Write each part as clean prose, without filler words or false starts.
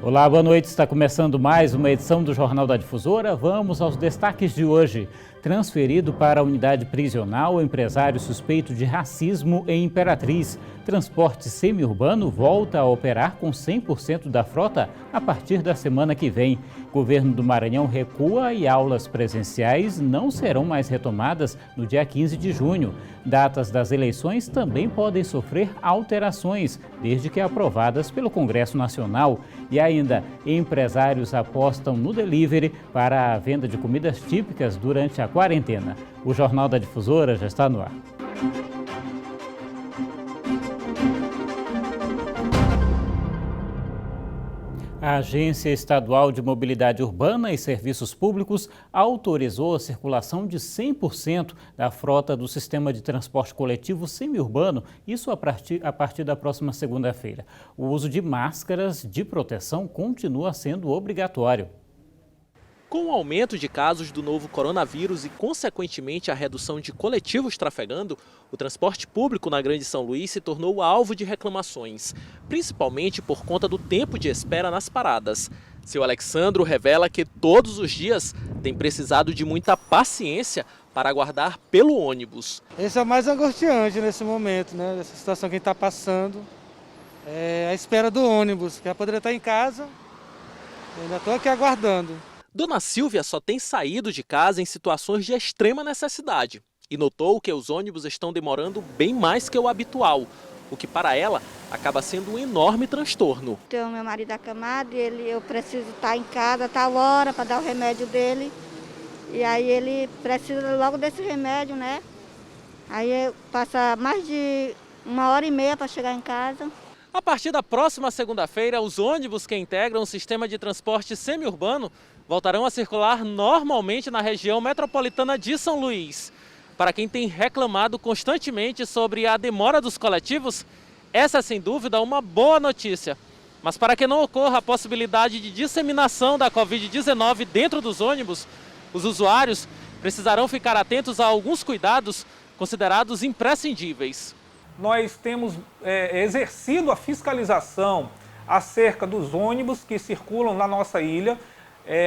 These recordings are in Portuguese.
Olá, boa noite. Está começando mais uma edição do Jornal da Difusora. Vamos aos destaques de hoje. Transferido para a unidade prisional, empresário suspeito de racismo em Imperatriz. Transporte semiurbano volta a operar com 100% da frota a partir da semana que vem. Governo do Maranhão recua e aulas presenciais não serão mais retomadas no dia 15 de junho. Datas das eleições também podem sofrer alterações, desde que aprovadas pelo Congresso Nacional. E ainda, empresários apostam no delivery para a venda de comidas típicas durante a quarentena. O Jornal da Difusora já está no ar. A Agência Estadual de Mobilidade Urbana e Serviços Públicos autorizou a circulação de 100% da frota do sistema de transporte coletivo semiurbano, isso a partir da próxima segunda-feira. O uso de máscaras de proteção continua sendo obrigatório. Com o aumento de casos do novo coronavírus e, consequentemente, a redução de coletivos trafegando, o transporte público na Grande São Luís se tornou alvo de reclamações, principalmente por conta do tempo de espera nas paradas. Seu Alexandro revela que todos os dias tem precisado de muita paciência para aguardar pelo ônibus. Esse é o mais angustiante nesse momento, né? Essa situação que a gente está passando, é a espera do ônibus, que já poderia estar em casa, eu ainda estou aqui aguardando. Dona Silvia só tem saído de casa em situações de extrema necessidade e notou que os ônibus estão demorando bem mais que o habitual, o que para ela acaba sendo um enorme transtorno. Tenho meu marido acamado e eu preciso estar em casa a tal hora para dar o remédio dele. E aí ele precisa logo desse remédio, né? Aí passa mais de 1h30 para chegar em casa. A partir da próxima segunda-feira, os ônibus que integram o sistema de transporte semiurbano voltarão a circular normalmente na região metropolitana de São Luís. Para quem tem reclamado constantemente sobre a demora dos coletivos, essa é sem dúvida uma boa notícia. Mas para que não ocorra a possibilidade de disseminação da Covid-19 dentro dos ônibus, os usuários precisarão ficar atentos a alguns cuidados considerados imprescindíveis. Nós temos exercido a fiscalização acerca dos ônibus que circulam na nossa ilha,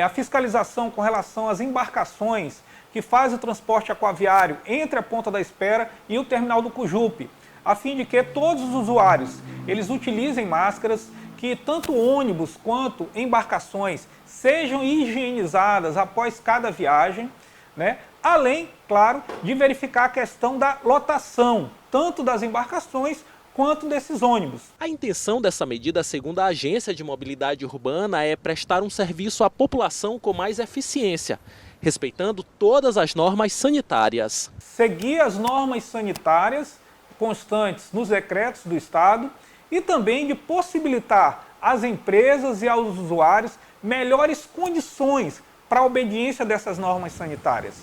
a fiscalização com relação às embarcações que fazem o transporte aquaviário entre a Ponta da Espera e o terminal do Cujupe, a fim de que todos os usuários eles utilizem máscaras, que tanto ônibus quanto embarcações sejam higienizadas após cada viagem, né? Além, claro, de verificar a questão da lotação, tanto das embarcações quanto desses ônibus. A intenção dessa medida, segundo a Agência de Mobilidade Urbana, é prestar um serviço à população com mais eficiência, respeitando todas as normas sanitárias. Seguir as normas sanitárias constantes nos decretos do Estado e também de possibilitar às empresas e aos usuários melhores condições para a obediência dessas normas sanitárias.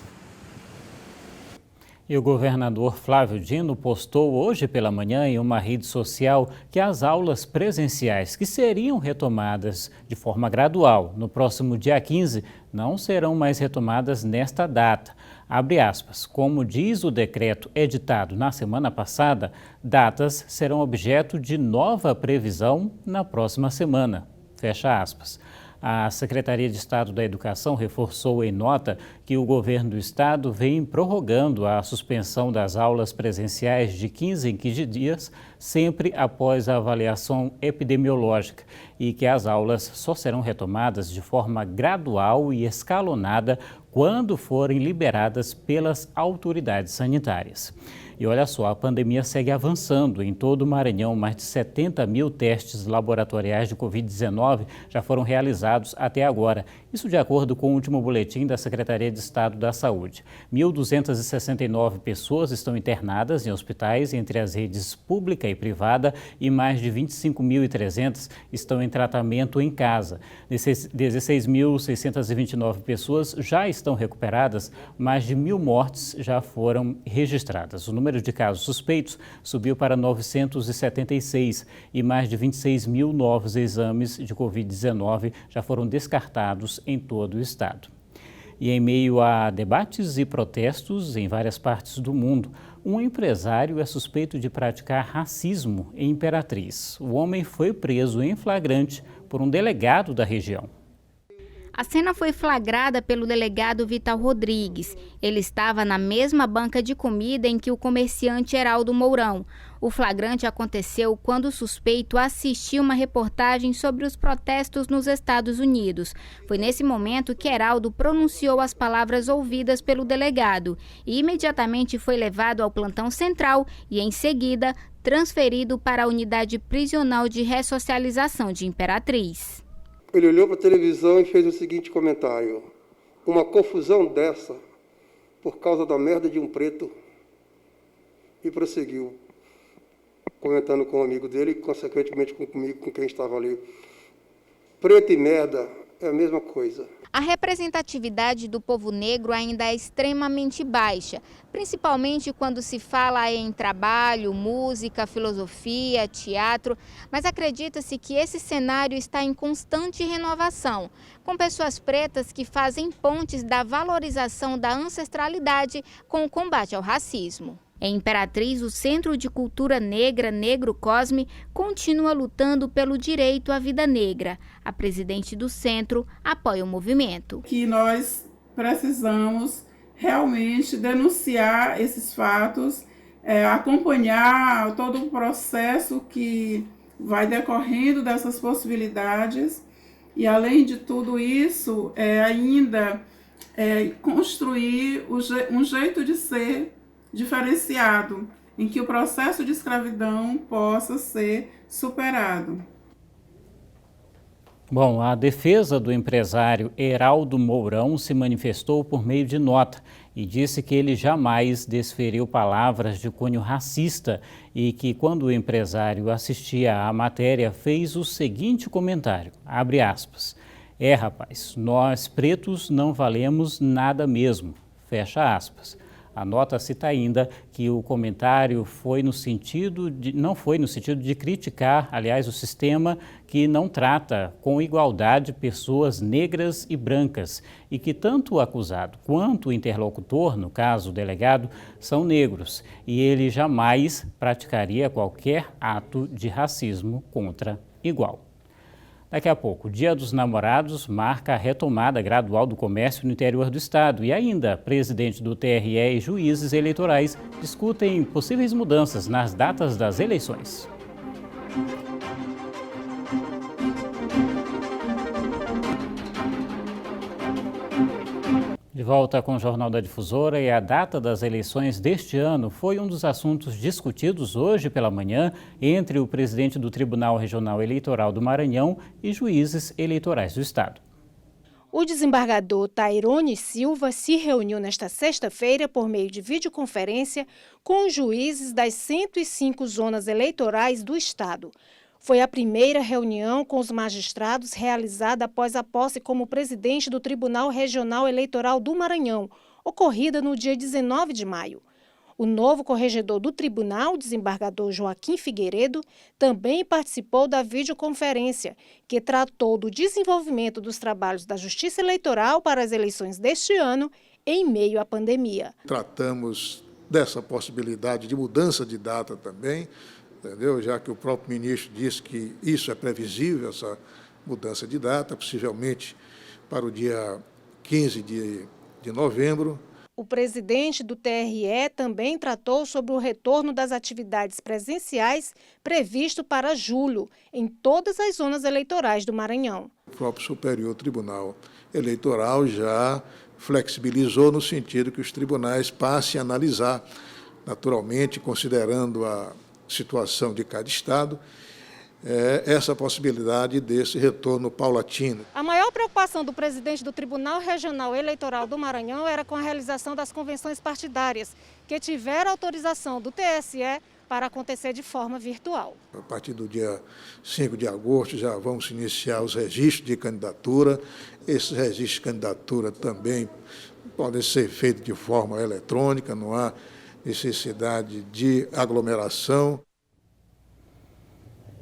E o governador Flávio Dino postou hoje pela manhã em uma rede social que as aulas presenciais que seriam retomadas de forma gradual no próximo dia 15 não serão mais retomadas nesta data. Abre aspas, como diz o decreto editado na semana passada, datas serão objeto de nova previsão na próxima semana. Fecha aspas. A Secretaria de Estado da Educação reforçou em nota que o governo do estado vem prorrogando a suspensão das aulas presenciais de 15 em 15 dias, sempre após a avaliação epidemiológica, e que as aulas só serão retomadas de forma gradual e escalonada quando forem liberadas pelas autoridades sanitárias. E olha só, a pandemia segue avançando em todo o Maranhão. Mais de 70 mil testes laboratoriais de Covid-19 já foram realizados até agora. Isso de acordo com o último boletim da Secretaria de Estado da Saúde. 1.269 pessoas estão internadas em hospitais entre as redes pública e privada e mais de 25.300 estão em tratamento em casa. 16.629 pessoas já estão recuperadas, mais de 1.000 mortes já foram registradas. O número de casos suspeitos subiu para 976 e mais de 26 mil novos exames de Covid-19 já foram descartados em todo o estado. E em meio a debates e protestos em várias partes do mundo, um empresário é suspeito de praticar racismo em Imperatriz. O homem foi preso em flagrante por um delegado da região. A cena foi flagrada pelo delegado Vital Rodrigues. Ele estava na mesma banca de comida em que o comerciante Heraldo Mourão. O flagrante aconteceu quando o suspeito assistiu uma reportagem sobre os protestos nos Estados Unidos. Foi nesse momento que Heraldo pronunciou as palavras ouvidas pelo delegado e imediatamente foi levado ao plantão central e, em seguida, transferido para a unidade prisional de ressocialização de Imperatriz. Ele olhou para a televisão e fez o seguinte comentário: uma confusão dessa por causa da merda de um preto. E prosseguiu, comentando com um amigo dele e, consequentemente, comigo, com quem estava ali. Preto e merda é a mesma coisa. A representatividade do povo negro ainda é extremamente baixa, principalmente quando se fala em trabalho, música, filosofia, teatro, mas acredita-se que esse cenário está em constante renovação, com pessoas pretas que fazem pontes da valorização da ancestralidade com o combate ao racismo. Em Imperatriz, o Centro de Cultura Negra Negro Cosme continua lutando pelo direito à vida negra. A presidente do centro apoia o movimento. Que nós precisamos realmente denunciar esses fatos, acompanhar todo o processo que vai decorrendo dessas possibilidades e, além de tudo isso, ainda construir um jeito de ser diferenciado, em que o processo de escravidão possa ser superado. Bom, a defesa do empresário Heraldo Mourão se manifestou por meio de nota e disse que ele jamais desferiu palavras de cunho racista e que, quando o empresário assistia à matéria, fez o seguinte comentário, abre aspas, rapaz, nós pretos não valemos nada mesmo, fecha aspas. A nota cita ainda que o comentário não foi no sentido de criticar, aliás, o sistema que não trata com igualdade pessoas negras e brancas e que tanto o acusado quanto o interlocutor, no caso o delegado, são negros e ele jamais praticaria qualquer ato de racismo contra igual. Daqui a pouco, o Dia dos Namorados marca a retomada gradual do comércio no interior do estado. E ainda, presidente do TRE e juízes eleitorais discutem possíveis mudanças nas datas das eleições. De volta com o Jornal da Difusora, e a data das eleições deste ano foi um dos assuntos discutidos hoje pela manhã entre o presidente do Tribunal Regional Eleitoral do Maranhão e juízes eleitorais do estado. O desembargador Tairone Silva se reuniu nesta sexta-feira por meio de videoconferência com os juízes das 105 zonas eleitorais do estado. Foi a primeira reunião com os magistrados realizada após a posse como presidente do Tribunal Regional Eleitoral do Maranhão, ocorrida no dia 19 de maio. O novo corregedor do tribunal, desembargador Joaquim Figueiredo, também participou da videoconferência, que tratou do desenvolvimento dos trabalhos da Justiça Eleitoral para as eleições deste ano, em meio à pandemia. Tratamos dessa possibilidade de mudança de data também, entendeu? Já que o próprio ministro disse que isso é previsível, essa mudança de data, possivelmente para o dia 15 de novembro. O presidente do TRE também tratou sobre o retorno das atividades presenciais previsto para julho, em todas as zonas eleitorais do Maranhão. O próprio Superior Tribunal Eleitoral já flexibilizou no sentido que os tribunais passem a analisar, naturalmente, considerando a situação de cada estado, essa possibilidade desse retorno paulatino. A maior preocupação do presidente do Tribunal Regional Eleitoral do Maranhão era com a realização das convenções partidárias, que tiveram autorização do TSE para acontecer de forma virtual. A partir do dia 5 de agosto já vamos iniciar os registros de candidatura. Esses registros de candidatura também podem ser feitos de forma eletrônica, não há necessidade de aglomeração.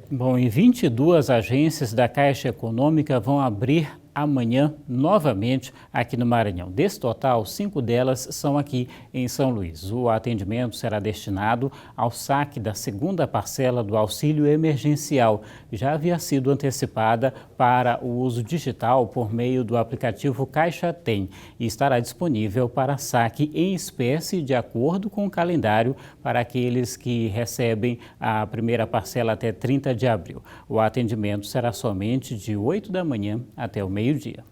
Bom, e 22 agências da Caixa Econômica vão abrir amanhã novamente aqui no Maranhão. Desse total, 5 delas são aqui em São Luís. O atendimento será destinado ao saque da segunda parcela do auxílio emergencial, que já havia sido antecipada para o uso digital por meio do aplicativo Caixa Tem e estará disponível para saque em espécie de acordo com o calendário para aqueles que recebem a primeira parcela até 30 de abril. O atendimento será somente de 8 da manhã até o meio-dia.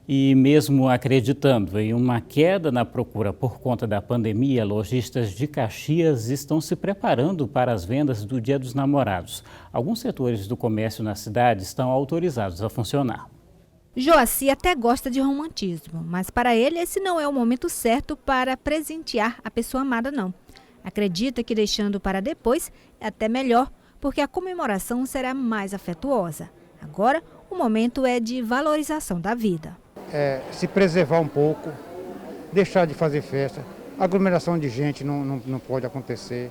E mesmo acreditando em uma queda na procura por conta da pandemia, lojistas de Caxias estão se preparando para as vendas do Dia dos Namorados. Alguns setores do comércio na cidade estão autorizados a funcionar. Joaci até gosta de romantismo, mas para ele esse não é o momento certo para presentear a pessoa amada, não. Acredita que deixando para depois é até melhor, porque a comemoração será mais afetuosa. Agora, o momento é de valorização da vida. Se preservar um pouco, deixar de fazer festa, aglomeração de gente não pode acontecer,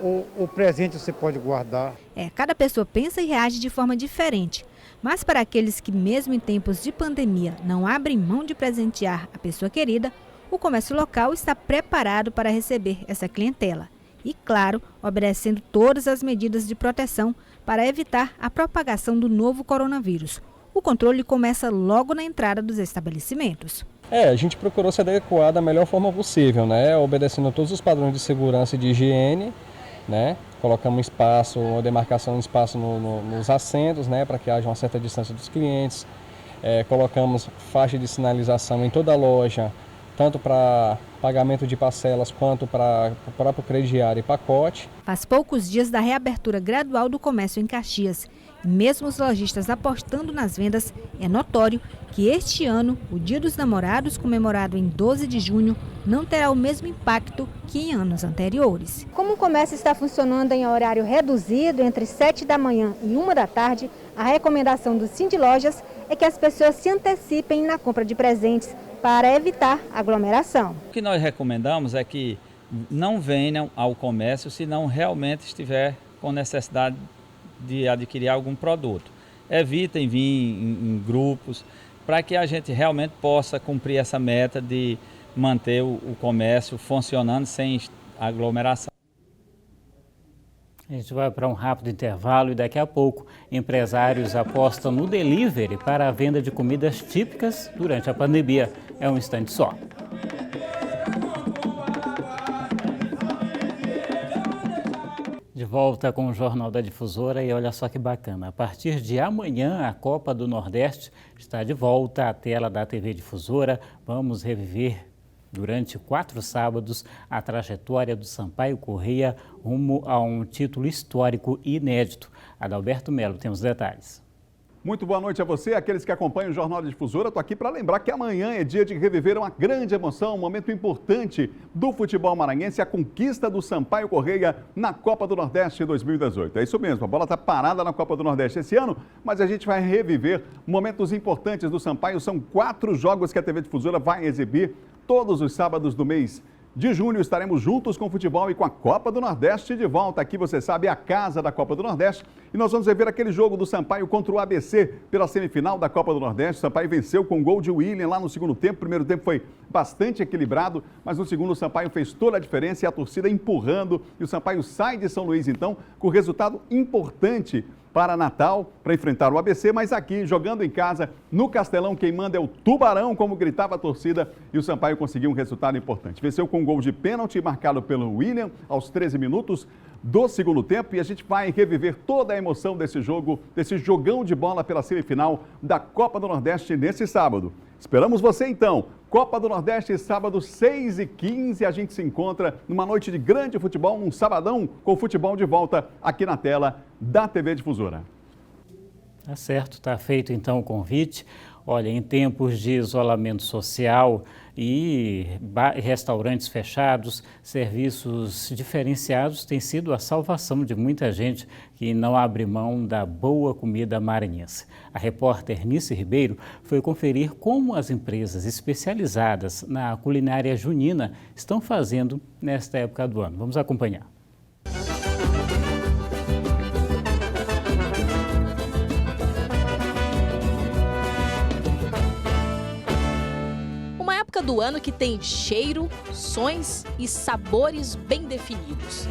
o presente você pode guardar. Cada pessoa pensa e reage de forma diferente, mas para aqueles que mesmo em tempos de pandemia não abrem mão de presentear a pessoa querida, o comércio local está preparado para receber essa clientela. E, claro, obedecendo todas as medidas de proteção para evitar a propagação do novo coronavírus. O controle começa logo na entrada dos estabelecimentos. A gente procurou se adequar da melhor forma possível, né? Obedecendo a todos os padrões de segurança e de higiene, né? Colocamos espaço, uma demarcação de espaço nos assentos, né? Para que haja uma certa distância dos clientes. Colocamos faixa de sinalização em toda a loja, tanto para pagamento de parcelas quanto para o próprio crediário e pacote. Faz poucos dias da reabertura gradual do comércio em Caxias. E mesmo os lojistas apostando nas vendas, é notório que este ano, o Dia dos Namorados, comemorado em 12 de junho, não terá o mesmo impacto que em anos anteriores. Como o comércio está funcionando em horário reduzido, entre 7 da manhã e 1 da tarde, a recomendação do Sindilojas é que as pessoas se antecipem na compra de presentes para evitar aglomeração. O que nós recomendamos é que não venham ao comércio se não realmente estiver com necessidade de adquirir algum produto. Evitem vir em grupos para que a gente realmente possa cumprir essa meta de manter o comércio funcionando sem aglomeração. A gente vai para um rápido intervalo e daqui a pouco empresários apostam no delivery para a venda de comidas típicas durante a pandemia. É um instante só. De volta com o Jornal da Difusora e olha só que bacana. A partir de amanhã, a Copa do Nordeste está de volta à tela da TV Difusora. Vamos reviver durante 4 sábados a trajetória do Sampaio Corrêa rumo a um título histórico inédito. Adalberto Melo tem os detalhes. Muito boa noite a você, aqueles que acompanham o Jornal da Difusora. Estou aqui para lembrar que amanhã é dia de reviver uma grande emoção, um momento importante do futebol maranhense, a conquista do Sampaio Corrêa na Copa do Nordeste 2018. É isso mesmo, a bola está parada na Copa do Nordeste esse ano, mas a gente vai reviver momentos importantes do Sampaio. São 4 jogos que a TV Difusora vai exibir todos os sábados do mês de junho. Estaremos juntos com o futebol e com a Copa do Nordeste de volta. Aqui, você sabe, é a casa da Copa do Nordeste. E nós vamos rever aquele jogo do Sampaio contra o ABC pela semifinal da Copa do Nordeste. O Sampaio venceu com um gol de William lá no segundo tempo. O primeiro tempo foi bastante equilibrado, mas no segundo o Sampaio fez toda a diferença e a torcida empurrando. E o Sampaio sai de São Luís, então, com resultado importante para Natal, para enfrentar o ABC, mas aqui, jogando em casa, no Castelão, quem manda é o Tubarão, como gritava a torcida, e o Sampaio conseguiu um resultado importante. Venceu com um gol de pênalti, marcado pelo William, aos 13 minutos do segundo tempo, e a gente vai reviver toda a emoção desse jogo, desse jogão de bola pela semifinal da Copa do Nordeste nesse sábado. Esperamos você, então. Copa do Nordeste, sábado 6h15, a gente se encontra numa noite de grande futebol, um sabadão com futebol de volta aqui na tela da TV Difusora. Tá certo, tá feito então o convite. Olha, em tempos de isolamento social e restaurantes fechados, serviços diferenciados têm sido a salvação de muita gente que não abre mão da boa comida maranhense. A repórter Nice Ribeiro foi conferir como as empresas especializadas na culinária junina estão fazendo nesta época do ano. Vamos acompanhar. do ano que tem cheiro, sons e sabores bem definidos.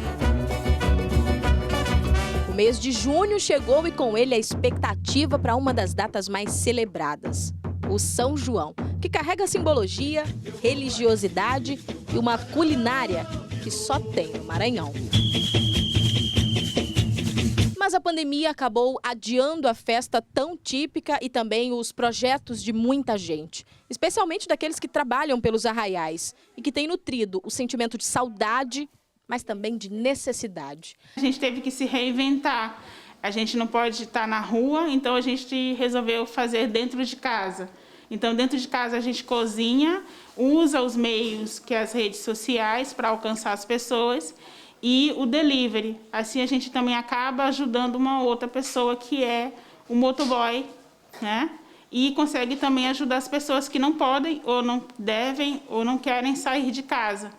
O mês de junho chegou e com ele a expectativa para uma das datas mais celebradas, o São João, que carrega simbologia, religiosidade e uma culinária que só tem no Maranhão. Mas a pandemia acabou adiando a festa tão típica e também os projetos de muita gente, especialmente daqueles que trabalham pelos arraiais e que têm nutrido o sentimento de saudade, mas também de necessidade. A gente teve que se reinventar. A gente não pode estar na rua, então a gente resolveu fazer dentro de casa. Então, dentro de casa, a gente cozinha, usa os meios que as redes sociais para alcançar as pessoas e o delivery. Assim, a gente também acaba ajudando uma outra pessoa que é o motoboy, né? E consegue também ajudar as pessoas que não podem, ou não devem, ou não querem sair de casa.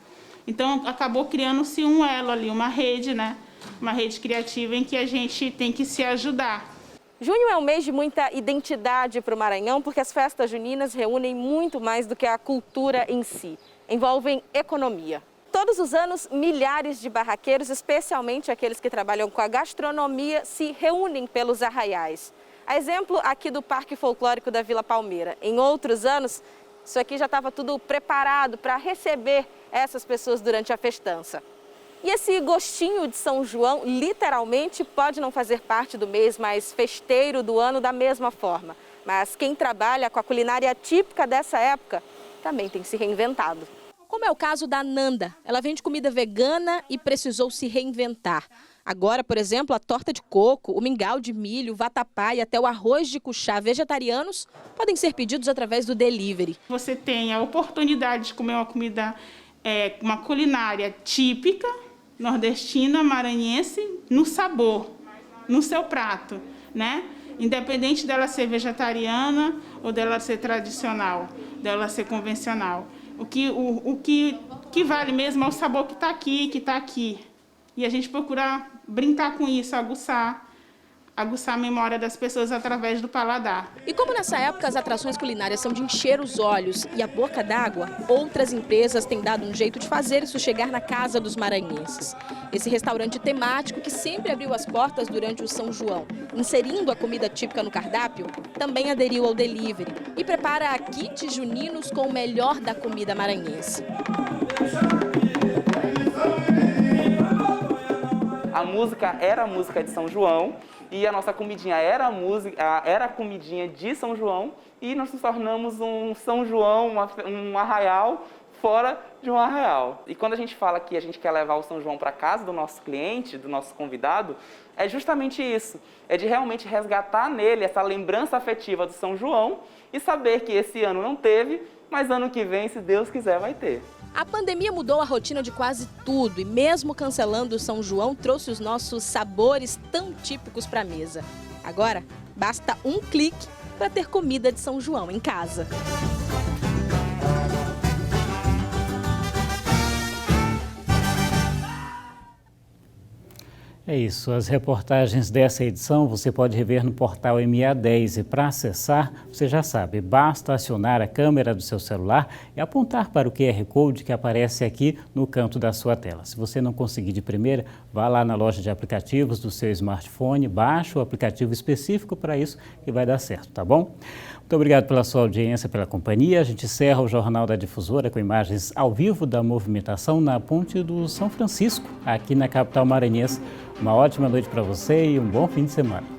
Então, acabou criando-se um elo ali, uma rede, né? Uma rede criativa em que a gente tem que se ajudar. Junho é um mês de muita identidade para o Maranhão, porque as festas juninas reúnem muito mais do que a cultura em si. Envolvem economia. Todos os anos, milhares de barraqueiros, especialmente aqueles que trabalham com a gastronomia, se reúnem pelos arraiais. A exemplo aqui do Parque Folclórico da Vila Palmeira. Em outros anos, isso aqui já estava tudo preparado para receber essas pessoas durante a festança. E esse gostinho de São João, literalmente, pode não fazer parte do mês mais festeiro do ano da mesma forma. Mas quem trabalha com a culinária típica dessa época também tem se reinventado. Como é o caso da Nanda. Ela vende comida vegana e precisou se reinventar. Agora, por exemplo, a torta de coco, o mingau de milho, o vatapá e até o arroz de cuchá vegetarianos podem ser pedidos através do delivery. Você tem a oportunidade de comer uma comida, uma culinária típica, nordestina, maranhense, no sabor, no seu prato, né? Independente dela ser vegetariana ou dela ser tradicional, dela ser convencional. O que vale mesmo é o sabor que está aqui, E a gente procura brincar com isso, aguçar a memória das pessoas através do paladar. E como nessa época as atrações culinárias são de encher os olhos e a boca d'água, outras empresas têm dado um jeito de fazer isso chegar na casa dos maranhenses. Esse restaurante temático, que sempre abriu as portas durante o São João, inserindo a comida típica no cardápio, também aderiu ao delivery e prepara kits juninos com o melhor da comida maranhense. A música era a música de São João e a nossa comidinha era a comidinha de São João e nós nos tornamos um São João, um arraial fora de um arraial. E quando a gente fala que a gente quer levar o São João para casa do nosso cliente, do nosso convidado, é justamente isso. É de realmente resgatar nele essa lembrança afetiva do São João e saber que esse ano não teve, mas ano que vem, se Deus quiser, vai ter. A pandemia mudou a rotina de quase tudo e mesmo cancelando o São João, trouxe os nossos sabores tão típicos para a mesa. Agora, basta um clique para ter comida de São João em casa. É isso, as reportagens dessa edição você pode rever no portal MA10 e para acessar, você já sabe, basta acionar a câmera do seu celular e apontar para o QR Code que aparece aqui no canto da sua tela. Se você não conseguir de primeira, vá lá na loja de aplicativos do seu smartphone, baixe o aplicativo específico para isso e vai dar certo, tá bom? Muito obrigado pela sua audiência, pela companhia. A gente encerra o Jornal da Difusora com imagens ao vivo da movimentação na Ponte do São Francisco, aqui na capital maranhense. Uma ótima noite para você e um bom fim de semana.